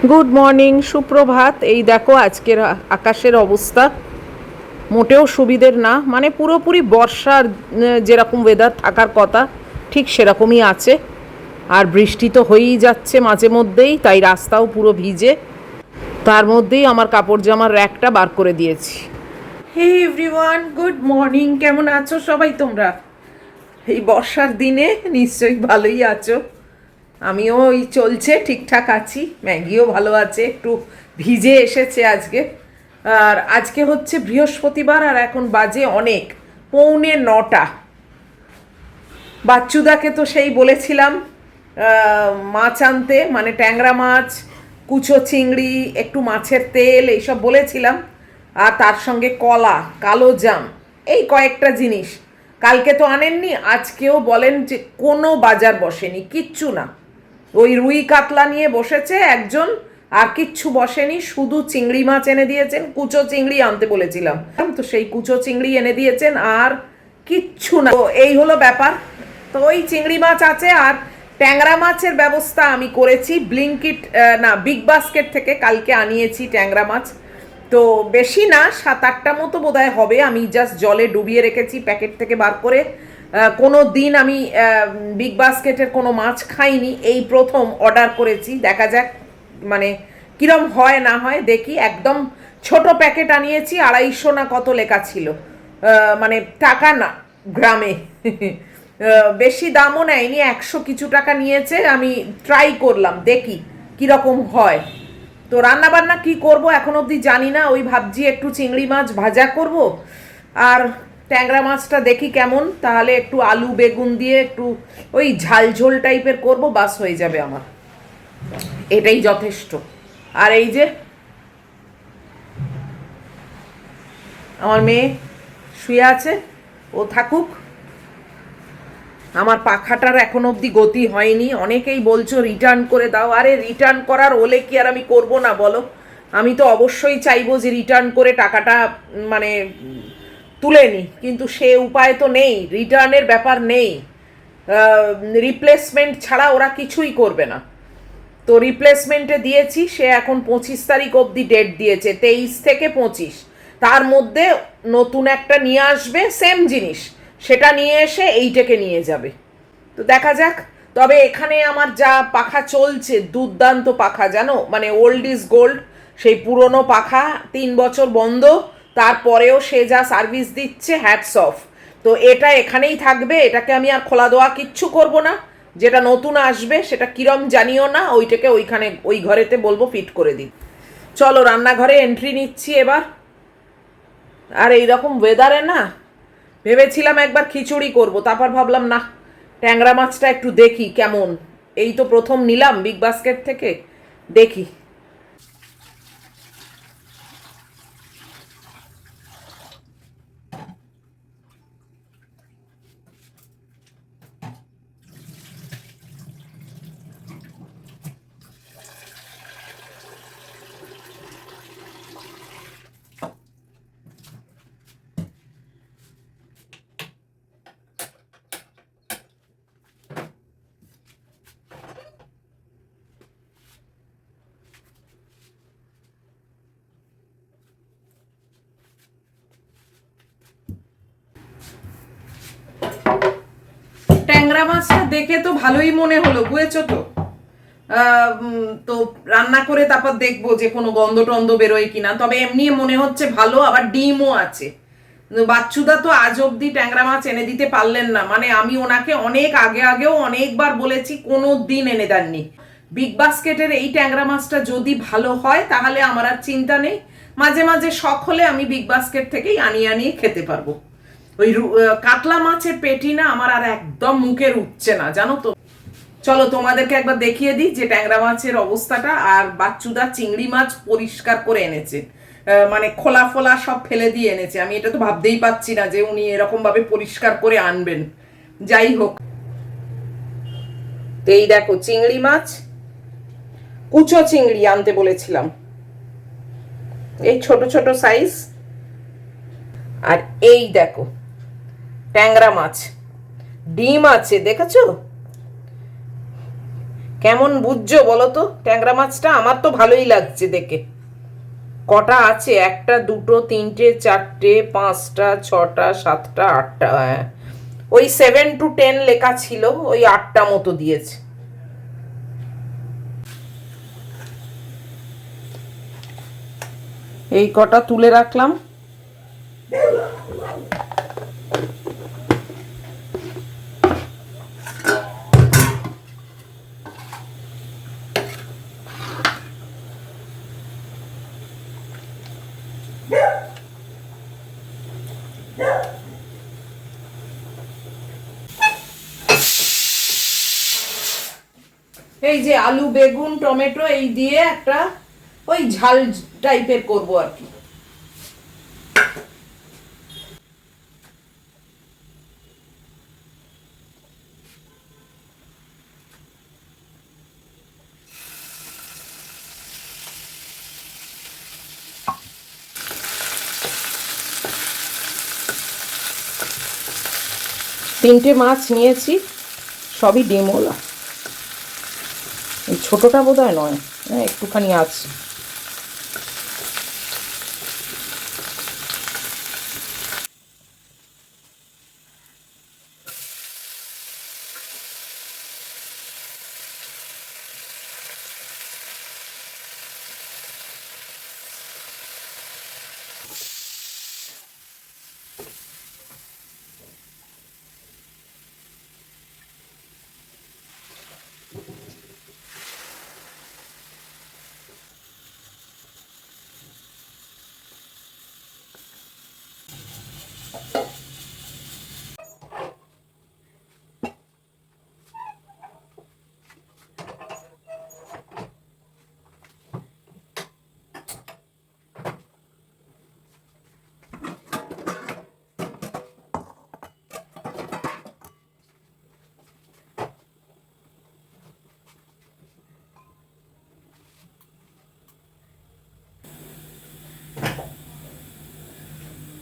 Good morning, সুপ্রভাত। এই দেখো আজকের আকাশের অবস্থা মোটেও সুবিধের না, মানে পুরোপুরি বর্ষার যেরকম ওয়েদার থাকার কথা ঠিক সেরকমই আছে। আর বৃষ্টি তো হয়েই যাচ্ছে মাঝে মধ্যেই, তাই রাস্তাও পুরো ভিজে। তার মধ্যেই আমার কাপড় জামার র্যাকটা বার করে দিয়েছি। Hey everyone, good morning. কেমন আছো সবাই তোমরা এই বর্ষার দিনে? নিশ্চয়ই ভালোই আছো। আমিও ওই চলছে, ঠিকঠাক আছি। ম্যাগিও ভালো আছে, একটু ভিজে এসেছে আজকে। আর আজকে হচ্ছে বৃহস্পতিবার, আর এখন বাজে অনেক, 8:45। বাচ্চুদাকে তো সেই বলেছিলাম মাছ আনতে, মানে ট্যাংরা মাছ, কুচো চিংড়ি, একটু মাছের তেল, এইসব বলেছিলাম। আর তার সঙ্গে কলা, কালো জাম, এই কয়েকটা জিনিস। কালকে তো আনেননি, আজকেও বলেন যে কোনো বাজার বসেনি, কিচ্ছু না। ওই রুই কাতলা নিয়ে বসেছে একজন, আর কিচ্ছু বসেনি, শুধু চিংড়ি মাছ এনে দিয়েছেন। কুচো চিংড়ি আনতে বলেছিলাম, তো সেই কুচো চিংড়ি এনে দিয়েছেন, আর কিচ্ছু না। তো এই হলো ব্যাপার। তো ওই চিংড়ি মাছ আছে, আর ট্যাংরা মাছের ব্যবস্থা আমি করেছি ব্লিঙ্কিট, না, বিগ বাস্কেট থেকে কালকে আনিয়েছি ট্যাংরা মাছ। তো বেশি না, 7-8টা মতো বোধহয় হবে। আমি জাস্ট জলে ডুবিয়ে রেখেছি প্যাকেট থেকে বার করে। কোনো দিন আমি বিগ বাস্কেটের কোনো মাছ খাইনি, এই প্রথম অর্ডার করেছি। দেখা যাক মানে কিরম হয় না হয়, দেখি। একদম ছোট প্যাকেট আনিয়েছি, 250 না কত লেখা ছিল, মানে টাকা না, গ্রামে। বেশি দামও নেয়নি, 100 কিছু টাকা নিয়েছে। আমি ট্রাই করলাম, দেখি কীরকম হয়। তো রান্না বান্না কি করব এখন অবধি জানি না। ওই ভাবছি একটু চিংড়ি মাছ ভাজা করব, আর ট্যাংরা মাছটা দেখি কেমন, তাহলে একটু আলু বেগুন দিয়ে একটু ওই ঝাল ঝোল টাইপের করব, বাস হয়ে যাবে আমার, এটাই যথেষ্ট। আর এই যে আমার মেয়ে শুয়ে আছে, ও থাকুক। আমার পাখাটার এখন অবধি গতি হয়নি। অনেকেই বলছো রিটার্ন করে দাও। আরে রিটার্ন করার হলে কি আর আমি করব না বলো? আমি তো অবশ্যই চাইবো যে রিটার্ন করে টাকাটা মানে তুলে নিই, কিন্তু সে উপায় তো নেই, রিটার্নের ব্যাপার নেই। রিপ্লেসমেন্ট ছাড়া ওরা কিছুই করবে না। তো রিপ্লেসমেন্টে দিয়েছি, সে এখন 25 তারিখ অবধি ডেট দিয়েছে, 23 থেকে 25। তার মধ্যে নতুন একটা নিয়ে আসবে সেম জিনিস, সেটা নিয়ে এসে এইটাকে নিয়ে যাবে। তো দেখা যাক। তবে এখানে আমার যা পাখা চলছে, দুর্দান্ত পাখা জানো, মানে ওল্ড ইজ গোল্ড। সেই পুরনো পাখা 3 বছর বন্ধ, তারপরেও সে যা সার্ভিস দিচ্ছে, হ্যাটস অফ। তো এটা এখানেই থাকবে, এটাকে আমি আর খোলা দেওয়া কিচ্ছু করব না। যেটা নতুন আসবে সেটা কিরম জানিও না, ওইটাকে ওইখানে ওই ঘরেতে বলবো ফিট করে দিই। চলো রান্নাঘরে এন্ট্রি নিচ্ছি এবার। আর এইরকম ওয়েদারে না, ভেবেছিলাম একবার খিচুড়ি করব, তারপর ভাবলাম না, ট্যাংরা মাছটা একটু দেখি কেমন। এই তো প্রথম নিলাম বিগ বাস্কেট থেকে, দেখি। ট্যাংরা মাছটা দেখে তো ভালোই মনে হলো, বুঝেছো তো। তো রান্না করে তারপর দেখবো যে কোনো গন্ধ টন্ধ বেরোয় কিনা। তবে এমনি মনে হচ্ছে ভালো, আবার ডিমও আছে। বাচ্চুদা তো আজ অব্দি ট্যাংরা মাছ এনে দিতে পারলেন না, মানে আমি ওনাকে অনেক আগেও অনেকবার বলেছি, কোনো দিন এনে দেননি। বিগ বাস্কেটের এই ট্যাংরা মাছটা যদি ভালো হয় তাহলে আমার আর চিন্তা নেই। মাঝে মাঝে শখ হলে আমি বিগ বাস্কেট থেকেই আনিয়ে খেতে পারবো। ওই কাতলা মাছের পেটি না আমার আর একদম মুখের উঠছে না, জানো তো। চলো তোমাদেরকে একবার দেখিয়ে দিই যে ট্যাংরা মাছের অবস্থাটা। আর বাচ্চুদা চিংড়ি মাছ পরিষ্কার করে এনেছে, মানে খোলা ফোলা সব ফেলে দিয়ে এনেছে। আমি এটা তো ভাবতেই পাচ্ছি না যে উনি এরকম ভাবে পরিষ্কার করে আনবেন। যাই হোক, তো এই দেখো চিংড়ি মাছ, কুচো চিংড়ি আনতে বলেছিলাম, এই ছোট ছোট সাইজ। আর এই দেখো ট্যাংরা মাছ, ডিম আছে দেখেছো, কেমন বুঝছো বলো তো ট্যাংরা মাছটা? আমার তো ভালোই লাগছে দেখে। কটা আছে? একটা, দুটো, তিনটে, চারটে, পাঁচটা, ছটা, সাতটা, আটটা, হ্যাঁ ওই 7 to 10 লেখা ছিল, ওই 8টা মতো দিয়েছে। এই কটা তুলে রাখলাম। এই যে আলু, বেগুন, টমেটো এই দিয়ে একটা ওই ঝাল টাইপের করবো আর কি। তিনটে মাছ নিয়েছি, সবই ডিমওয়ালা। এই ছোটটা বোধহয় নয়, হ্যাঁ একটুখানি আছে।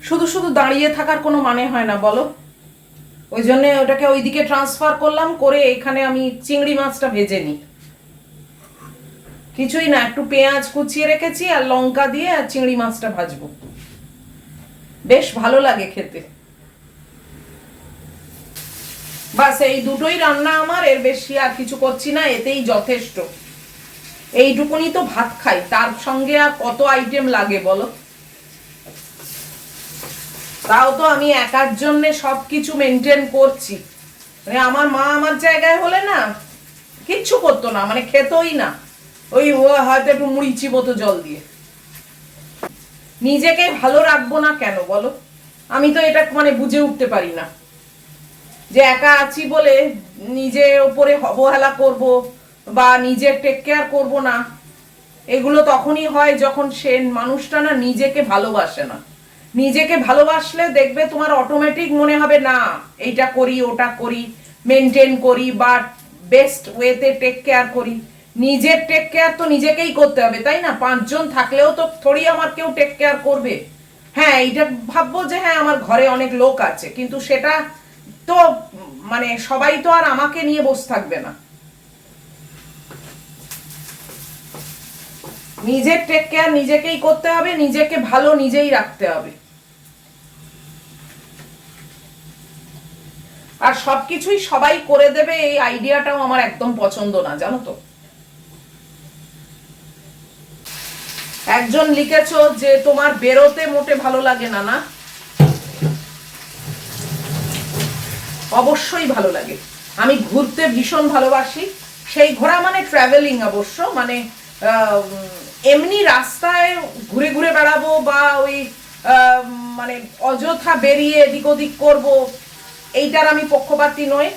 শুধু শুধু দাঁড়িয়ে থাকার কোনো মানে হয় না বলো। ওই জন্য ওটাকে ওইদিকে ট্রান্সফার করলাম, করে এখানে আমি চিংড়ি মাছটা ভেজে নিই। কিছুই না, একটু পেঁয়াজ কুচিয়ে রেখেছি আর লঙ্কা দিয়ে আর চিংড়ি মাছটা ভাজবো, বেশ ভালো লাগে খেতে। বাস এই দুটোই রান্না আমার, এর বেশি আর কিছু করছি না, এতেই যথেষ্ট। এইটুকুনি তো ভাত খাই, তার সঙ্গে আর কত আইটেম লাগে বলো। তাও তো আমি একার জন্য সবকিছু মেনটেন করছি। মানে আমার মা আমার জায়গায় হলে না কিচ্ছু করতো না, মানে খেতোই না। ওই ও হয়তো একটু মুড়ি চিবোতো জল দিয়ে। নিজেকে ভালো রাখবো না কেন বলো? আমি তো এটা মানে বুঝে উঠতে পারি না যে একা আছি বলে নিজের ওপরে অবহেলা করব বা নিজের টেক কেয়ার করব না। এগুলো তখনই হয় যখন সে মানুষটা না নিজেকে ভালোবাসে না। নিজেকে ভালোবাসলে দেখবে তোমার অটোমেটিক মনে হবে না এইটা করি ওটা করি, মেনটেন করি বা বেস্ট ওয়েতে টেক কেয়ার করি। নিজের টেক কেয়ার তো নিজেকেই করতে হবে, তাই না? 5 জন থাকলেও তো থোড়ি আমার কেউ টেক কেয়ার করবে। হ্যাঁ এইটা ভাববো যে হ্যাঁ আমার ঘরে অনেক লোক আছে, কিন্তু সেটা তো মানে সবাই তো আর আমাকে নিয়ে বসে থাকবে না। নিজের টেক কেয়ার নিজেকেই করতে হবে, নিজেকে ভালো নিজেই রাখতে হবে। আর সবকিছুই সবাই করে দেবে এই আইডিয়াটাও আমার একদম পছন্দ না, জানো তো। একজন লিখেছো যে তোমার বেরোতে মোটে ভালো লাগে না। না, অবশ্যই ভালো লাগে। আমি ঘুরতে ভীষণ ভালোবাসি। সেই ঘোরা মানে ট্রাভেলিং অবশ্য, মানে এমনি রাস্তায় ঘুরে ঘুরে বেড়াবো বা ওই মানে অযথা বেরিয়ে এদিক ওদিক করবো, এইটার আমি পক্ষপাতী নই।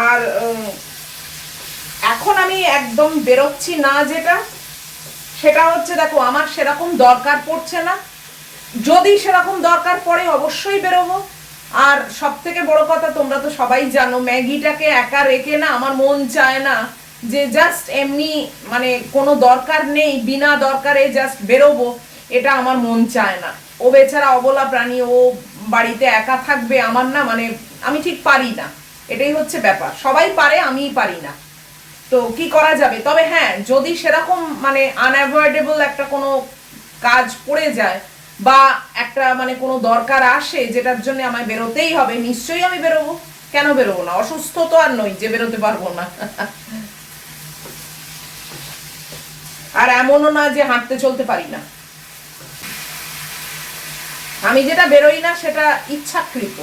আর এখন আমি একদম বেরোচ্ছি না, যেটা সেটা হচ্ছে দেখো আমার সেরকম দরকার পড়ছে না। যদি সেরকম দরকার পড়ে অবশ্যই বেরোবো। আর সব থেকে বড় কথা, তোমরা তো সবাই জানো ম্যাগিটাকে একা রেখে না আমার মন চায় না যে জাস্ট এমনি মানে কোনো দরকার নেই বিনা দরকারে জাস্ট বেরোবো, এটা আমার মন চায় না। ও বেচারা অবলা প্রাণী, ও বাড়িতে একা থাকবে, আমার না মানে আমি ঠিক পারি না। এটাই হচ্ছে ব্যাপার, সবাই পারে আমিই পারি না। তো কি করা যাবে? তবে হ্যাঁ, যদি সেরকম মানে আনঅ্যাভয়েডেবল একটা কোনো কাজ পড়ে যায় বা একটা মানে কোনো দরকার আসে যেটার জন্য আমায় বেরোতেই হবে, নিশ্চয়ই আমি বেরোবো। কেন বেরোবো না? অসুস্থ তো আর নই যে বেরোতে পারবো না। আর এমনও না যে হাঁটতে চলতে পারি না। আমি যেটা বেরোই না সেটা ইচ্ছাকৃত।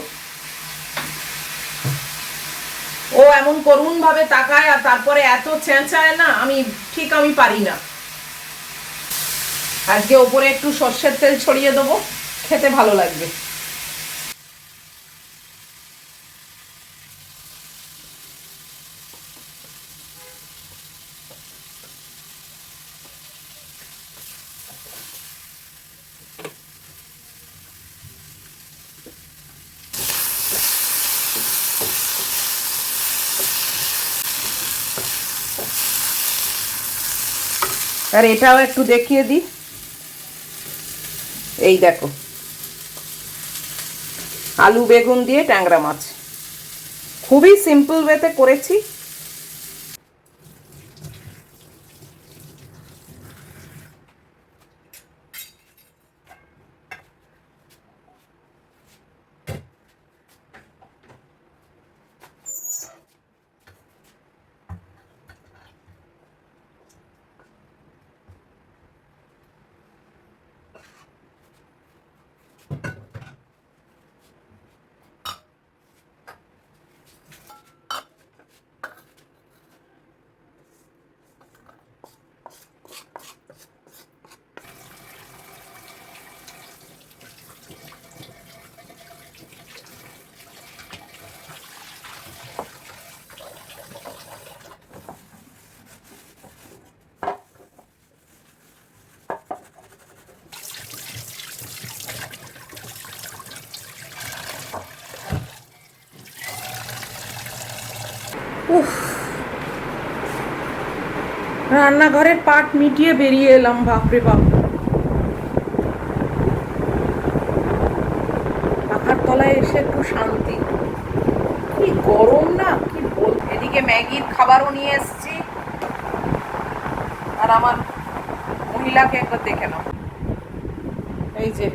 ও এমন করুণ ভাবে তাকায় আর তারপরে এত চেঁচায় না, আমি পারি না। আজকে ওপরে একটু সর্ষের তেল ছড়িয়ে দেবো, খেতে ভালো লাগবে। আর এটাও একটু দেখিয়ে দিই। এই দেখো, আলু বেগুন দিয়ে ট্যাংরা মাছ, খুবই সিম্পল ওয়েতে করেছি। উফ, রান্নাঘরের পাট মিটিয়ে বেরিয়ে এলাম। বাপরে বাপ, পাখার তলায় এসে একটু শান্তি। কি গরম না, কি বল। এদিকে ম্যাগির খাবারও নিয়ে এসছি। আর আমার মহিলাকে একবার দেখে নাও, এই যে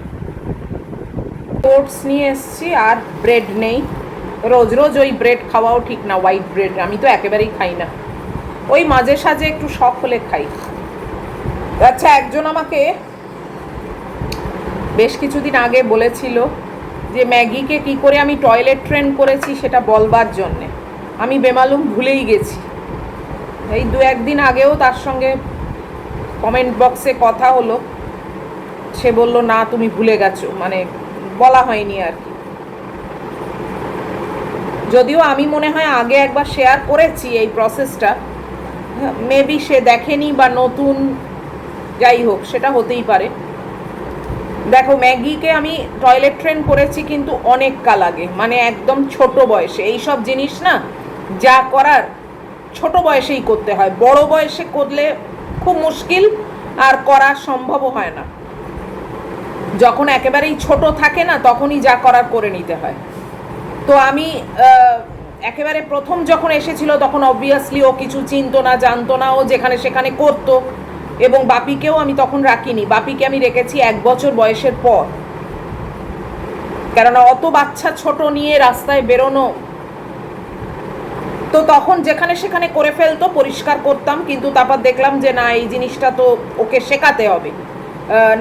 ওটস নিয়ে এসছি আর ব্রেড নেই। রোজ রোজ ওই ব্রেড খাওয়াও ঠিক না, হোয়াইট ব্রেড আমি তো একেবারেই খাই না, ওই মাঝে সাঝে একটু শখ হলে খাই। আচ্ছা, একজন আমাকে বেশ কিছুদিন আগে বলেছিল যে ম্যাগিকে কি করে আমি টয়লেট ট্রেন করেছি সেটা বলবার জন্যে। আমি বেমালুম ভুলেই গেছি। এই 2-1 দিন আগেও তার সঙ্গে কমেন্ট বক্সে কথা হলো, সে বলল না তুমি ভুলে গেছো, মানে বলা হয়নি আর কি। যদিও আমি মনে হয় আগে একবার শেয়ার করেছি এই প্রসেসটা, মেবি সে দেখেনি বা নতুন, যাই হোক সেটা হতেই পারে। দেখো, ম্যাগিকে আমি টয়লেট ট্রেন করেছি কিন্তু অনেক কাল আগে, মানে একদম ছোট বয়সে। এইসব জিনিস না যা করার ছোট বয়সেই করতে হয়, বড় বয়সে করলে খুব মুশকিল আর করা সম্ভবও হয় না। যখন একেবারেই ছোট থাকে না তখনই যা করার করে নিতে হয়। তো আমি একেবারে প্রথম যখন এসেছিল তখন অবভিয়াসলি ও কিছু চিনতো না, জানতো না, ও যেখানে সেখানে করতো। এবং বাপিকেও আমি তখন রাখিনি, বাপিকে আমি রেখেছি 1 বছর বয়সের পর, কেননা অত বাচ্চা ছোট নিয়ে রাস্তায় বেরোনো। তো তখন যেখানে সেখানে করে ফেলতো, পরিষ্কার করতাম, কিন্তু তারপর দেখলাম যে না, এই জিনিসটা তো ওকে শেখাতে হবে,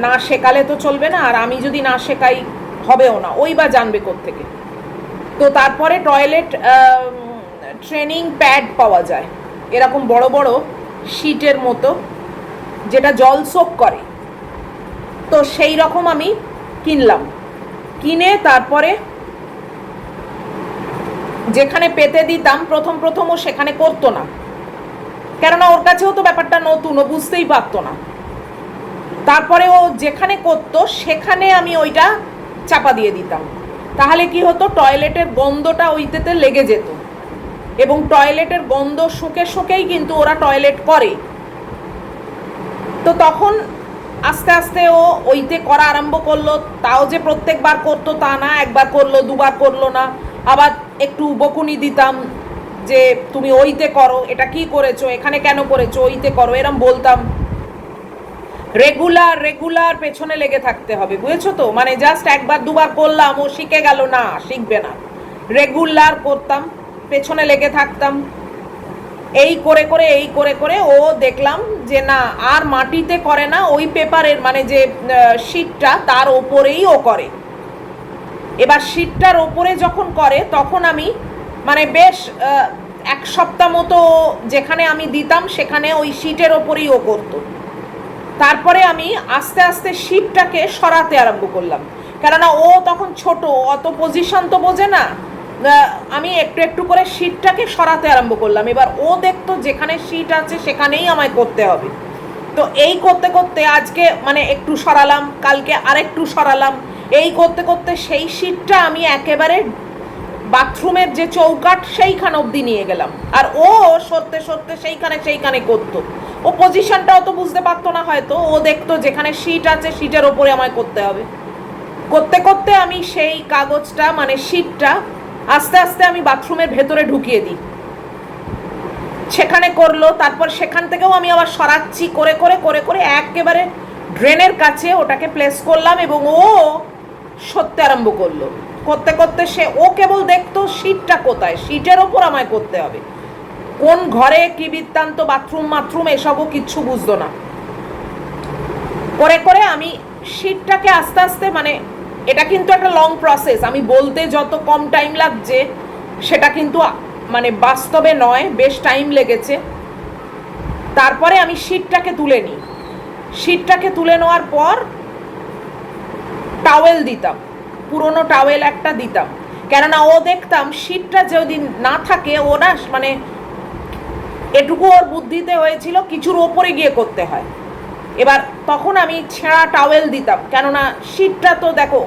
না শেখালে তো চলবে না, আর আমি যদি না শেখাই হবেও না, ওই বা জানবে কোত্থেকে। তো তারপরে টয়লেট ট্রেনিং প্যাড পাওয়া যায়, এরকম বড় বড় শিটের মতো, যেটা জল সোক করে। তো সেই রকম আমি কিনলাম, কিনে তারপরে যেখানে পেতে দিতাম প্রথম প্রথম ও সেখানে করতো না, কেননা ওর কাছেও তো ব্যাপারটা নতুন, ও বুঝতেই পারতো না। তারপরে ও যেখানে করতো সেখানে আমি ওইটা চাপা দিয়ে দিতাম, তাহলে কি হতো, টয়লেটের গন্ধটা ওইটাতে লেগে যেত, এবং টয়লেটের গন্ধ শুকে শুকেই কিন্তু ওরা টয়লেট করে। তো তখন আস্তে আস্তে ও ওইতে করা আরম্ভ করলো। তাও যে প্রত্যেকবার করতো তা না, একবার করলো, দুবার করলো না, আবার একটু বকুনি দিতাম, যে তুমি ওইতে করো, এটা কি করেছো, এখানে কেন করেছো, ওইতে করো, এরম বলতাম। রেগুলার রেগুলার পেছনে লেগে থাকতে হবে, বুঝেছো তো? মানে জাস্ট একবার দুবার করলাম ও শিখে গেল, না, শিখবে না। রেগুলার করতাম, পেছনে লেগে থাকতাম, এই করে করে এই করে করে ও দেখলাম যে না, আর মাটিতে করে না, ওই পেপারের মানে যে শিটটা তার ওপরেই ও করে। এবার শিটটার ওপরে যখন করে তখন আমি মানে বেশ এক সপ্তাহ মতো যেখানে আমি দিতাম সেখানে ওই শিটের ওপরেই ও করতো। তারপরে আমি আস্তে আস্তে শিটটাকে সরাতে আরম্ভ করলাম, কেননা ও তখন ছোট, অত পজিশন তো বোঝে না। আমি একটু একটু করে শিটটাকে সরাতে আরম্ভ করলাম। এবার ও দেখতো যেখানে শিট আছে সেখানেই আমায় করতে হবে। তো এই করতে করতে আজকে মানে একটু সরালাম, কালকে আরেকটু সরালাম, এই করতে করতে সেই শিটটা আমি একেবারে বাথরুমের যে চৌকাঠ সেইখানে অবধি নিয়ে গেলাম। আর ও সরতে সরতে সেইখানে করতো। ও পজিশনটাও তো বুঝতে পারতো না হয়তো, ও দেখতো যেখানে শিট আছে শিটের ওপরে আমায় করতে হবে। করতে করতে আমি সেই কাগজটা মানে শিটটা আস্তে আস্তে আমি বাথরুমের ভেতরে ঢুকিয়ে দিই, সেখানে করলো। তারপর সেখান থেকেও আমি আবার সরাচ্ছি, করে করে করে করে একেবারে ড্রেনের কাছে ওটাকে প্লেস করলাম এবং ও সরতে আরম্ভ করলো। করতে করতে ও কেবল দেখতো শিটটা কোথায়, শিটের ওপর আমায় করতে হবে। কোন ঘরে কি বৃত্তান্ত, বাথরুম এসবও কিচ্ছু বুঝতো না। করে করে আমি শিটটাকে আস্তে আস্তে মানে এটা কিন্তু একটা লং প্রসেস, আমি বলতে যত কম টাইম লাগছে সেটা কিন্তু মানে বাস্তবে নয়, বেশ টাইম লেগেছে। তারপরে আমি শিটটাকে তুলে নিই। শিটটাকে তুলে নেওয়ার পর টাওয়েল দিতাম, পুরনো টাওয়েল একটা দিতাম, কেননা ও দেখতাম শিটটা যদি না থাকে ও না মানে এটুকু ওর বুদ্ধিতে হয়েছিল কিছুর ওপরে গিয়ে করতে হয়। এবার তখন আমি ছেঁড়া টাওয়েল দিতাম, কেননা শিটটা তো দেখো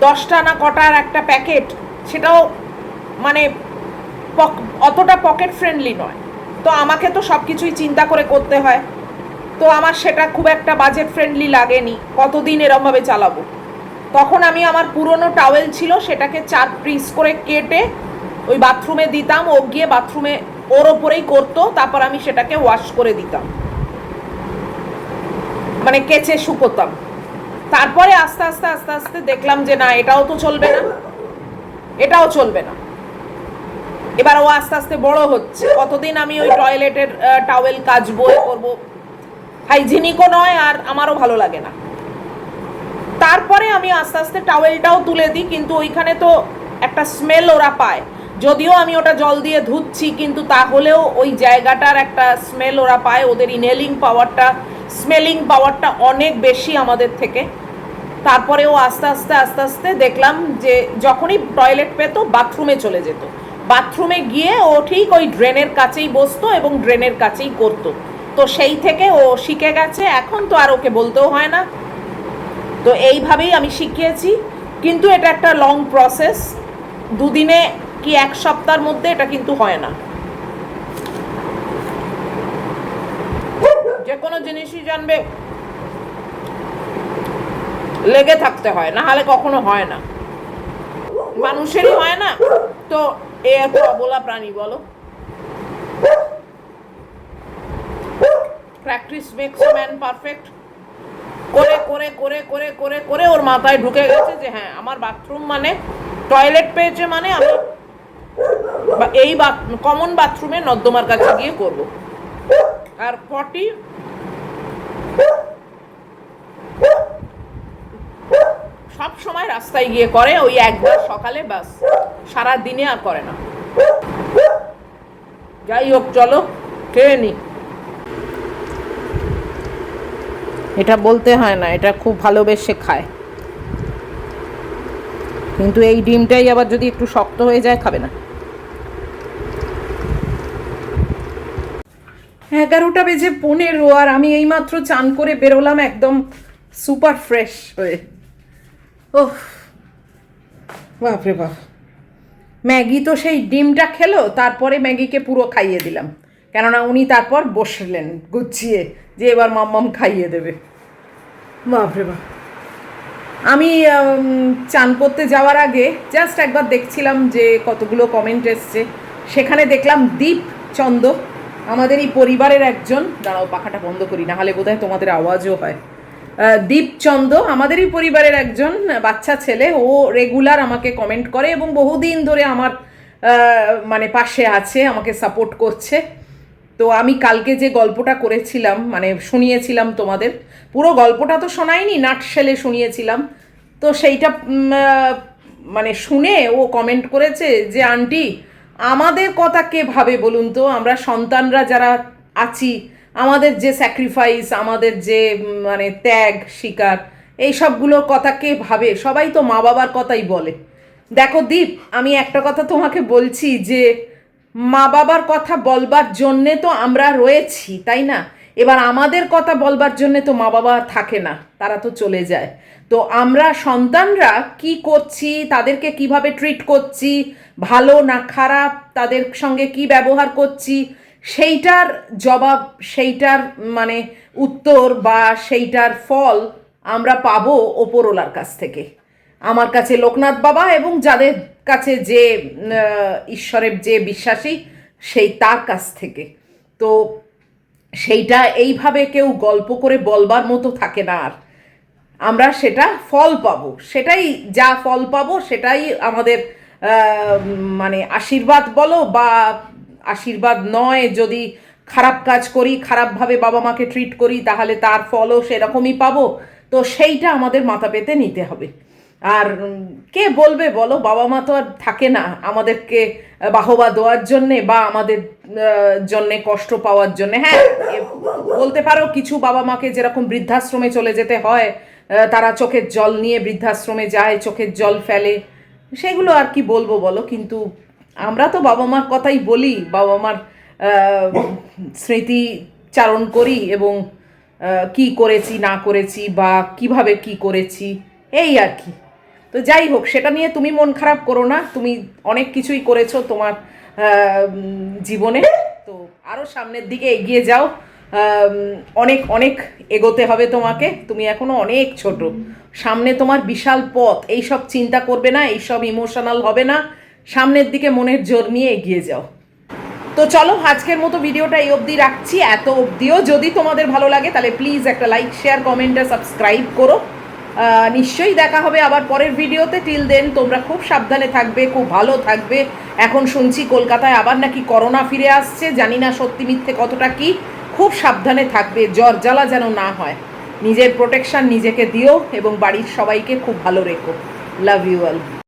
10টা না কটার একটা প্যাকেট, সেটাও মানে অতটা পকেট ফ্রেন্ডলি নয়। তো আমাকে তো সব কিছুই চিন্তা করে করতে হয়, তো আমার সেটা খুব একটা বাজেট ফ্রেন্ডলি লাগেনি, কতদিন এরমভাবে চালাবো। তখন আমি আমার পুরনো টাওয়েল ছিল সেটাকে 4 পিস করে কেটে ওই বাথরুমে দিতাম, ও গিয়ে বাথরুমে ওর ওপরেই করতো, তারপর আমি সেটাকে ওয়াশ করে দিতাম, মানে কেচে শুকোতাম। তারপরে আস্তে আস্তে আস্তে আস্তে দেখলাম যে না, এটাও তো চলবে না, এটাও চলবে না। এবার ও আস্তে আস্তে বড় হচ্ছে, কতদিন আমি ওই টয়লেটের টাওয়েল কাচবো, করবো, হাইজিনিকও নয় আর আমারও ভালো লাগে না। তারপরে আমি আস্তে আস্তে টাওয়েলটাও তুলে দিই, কিন্তু ওইখানে তো একটা স্মেল ওরা পায়, যদিও আমি ওটা জল দিয়ে ধুচ্ছি কিন্তু তাহলেও ওই জায়গাটার একটা স্মেল ওরা পায়। ওদের স্মেলিং পাওয়ারটা অনেক বেশি আমাদের থেকে। তারপরেও আস্তে আস্তে আস্তে আস্তে দেখলাম যে যখনই টয়লেট পেত বাথরুমে চলে যেত, বাথরুমে গিয়ে ও ঠিক ওই ড্রেনের কাছেই বসতো এবং ড্রেনের কাছেই করতো। তো সেই থেকে ও শিখে গেছে, এখন তো আর ওকে বলতেও হয় না। তো এইভাবেই আমি শিখিয়েছি, কিন্তু এটা একটা লং প্রসেস, দুদিনে কি এক সপ্তাহের মধ্যে এটা কিন্তু হয় না। যে কোনো জিনিসই জানবে লেগে থাকতে হয়, না হলে কখনো হয় না, মানুষেরই হয় না। তো এ এত অবলা প্রাণী বলো। Practice makes a man perfect. করে করে করে করে করে করে ওর মাথায় ঢুকে গেছে যে হ্যাঁ, আমার বাথরুম মানে টয়লেট পেয়েছে মানে আমি এই কমন বাথরুমে নর্দমার কাছে গিয়ে করব। আর পটি সব সময় রাস্তায় গিয়ে করে, ওই একবার সকালে, বাস, সারা দিনে আর করে না। যাই হোক, চলো খেয়ে নি। এটা বলতে হয় না, এটা খুব ভালোবেসে খায়, কিন্তু এই ডিমটাই আবার যদি একটু শক্ত হয়ে যায় খাবে না। 11:15 আর আমি এইমাত্র চান করে বেরোলাম একদম সুপার ফ্রেশ হয়ে। ওহ বাপরে বাপ, ম্যাগি তো সেই ডিমটা খেলো, তারপরে ম্যাগিকে পুরো খাইয়ে দিলাম, কেননা উনি তারপর বসলেন গুছিয়ে যে এবার মাম্মাম খাইয়ে দেবে। বাপরে বাপ, আমি চান করতে যাওয়ার আগে জাস্ট একবার দেখছিলাম যে কতগুলো কমেন্ট এসছে, সেখানে দেখলাম দীপচন্দ, আমাদেরই পরিবারের একজন, দাঁড়াও পাখাটা বন্ধ করি, না হলে বোধহয় তোমাদের আওয়াজও হয়। দীপচন্দ আমাদেরই পরিবারের একজন বাচ্চা ছেলে, ও রেগুলার আমাকে কমেন্ট করে এবং বহুদিন ধরে আমার মানে পাশে আছে, আমাকে সাপোর্ট করছে। তো আমি কালকে যে গল্পটা করেছিলাম, মানে শুনিয়েছিলাম তোমাদের, পুরো গল্পটা তো শোনাইনি, নাটশেলে শুনিয়েছিলাম। তো সেইটা মানে শুনে ও কমেন্ট করেছে যে আন্টি আমাদের কথা কে ভাবে বলুন তো, আমরা সন্তানরা যারা আছি, আমাদের যে স্যাক্রিফাইস, আমাদের যে মানে ত্যাগ স্বীকার, এই সবগুলোর কথা কে ভাবে? সবাই তো মা বাবার কথাই বলে। দেখো দীপ, আমি একটা কথা তোমাকে বলছি যে মা বাবার কথা বলবার জন্যে তো আমরা রয়েছি, তাই না? এবার আমাদের কথা বলবার জন্যে তো মা বাবা থাকে না, তারা তো চলে যায়। তো আমরা সন্তানরা কি করছি, তাদেরকে কিভাবে ট্রিট করছি, ভালো না খারাপ, তাদের সঙ্গে কি ব্যবহার করছি, সেইটার জবাব, সেইটার মানে উত্তর বা সেইটার ফল আমরা পাবো ওপরওয়ালার কাছ থেকে। আমার কাছে লোকনাথ বাবা এবং যাদের কাছে যে ঈশ্বরের যে বিশ্বাসী, সেই তার কাছ থেকে। তো সেইটা এইভাবে কেউ গল্প করে বলবার মতো থাকে না। আর আমরা সেটা ফল পাবো, সেটাই যা ফল পাবো সেটাই আমাদের মানে আশীর্বাদ বলো বা আশীর্বাদ নয়। যদি খারাপ কাজ করি, খারাপভাবে বাবা মাকে ট্রিট করি, তাহলে তার ফলও সেরকমই পাবো। তো সেইটা আমাদের মাথা পেতে নিতে হবে। আর কে বলবে বলো, বাবা মা তো আর থাকে না আমাদেরকে বাহবা দেওয়ার জন্যে বা আমাদের জন্যে কষ্ট পাওয়ার জন্যে। হ্যাঁ, বলতে পারো কিছু বাবা মাকে যেরকম বৃদ্ধাশ্রমে চলে যেতে হয়, তারা চোখের জল নিয়ে বৃদ্ধাশ্রমে যায়, চোখের জল ফেলে, সেগুলো আর কি বলবো বলো। কিন্তু আমরা তো বাবা মার কথাই বলি, বাবা মার স্মৃতি চারণ করি এবং কি করেছি না করেছি বা কিভাবে কি করেছি, এই আর কি। তো যাই হোক, সেটা নিয়ে তুমি মন খারাপ করো না, তুমি অনেক কিছুই করেছো তোমার জীবনে। তো আরও সামনের দিকে এগিয়ে যাও, অনেক অনেক এগোতে হবে তোমাকে, তুমি এখনো অনেক ছোট, সামনে তোমার বিশাল পথ। এইসব চিন্তা করবে না, এইসব ইমোশনাল হবে না, সামনের দিকে মনের জোর নিয়ে এগিয়ে যাও। তো চলো, আজকের মতো ভিডিওটা এই অবধি রাখছি। এত অবধিও যদি তোমাদের ভালো লাগে তাহলে প্লিজ একটা লাইক, শেয়ার, কমেন্ট আর সাবস্ক্রাইব করো। নিশ্চয়ই দেখা হবে আবার পরের ভিডিওতে। টিল দেন তোমরা খুব সাবধানে থাকবে, খুব ভালো থাকবে। এখন শুনছি কলকাতায় আবার নাকি করোনা ফিরে আসছে, জানি না সত্যি মিথ্যে কতটা কি। খুব সাবধানে থাকবে, জ্বর জ্বালা যেন না হয়। নিজের প্রোটেকশন নিজেকে দিও এবং বাড়ির সবাইকে খুব ভালো রেখো। Love you all.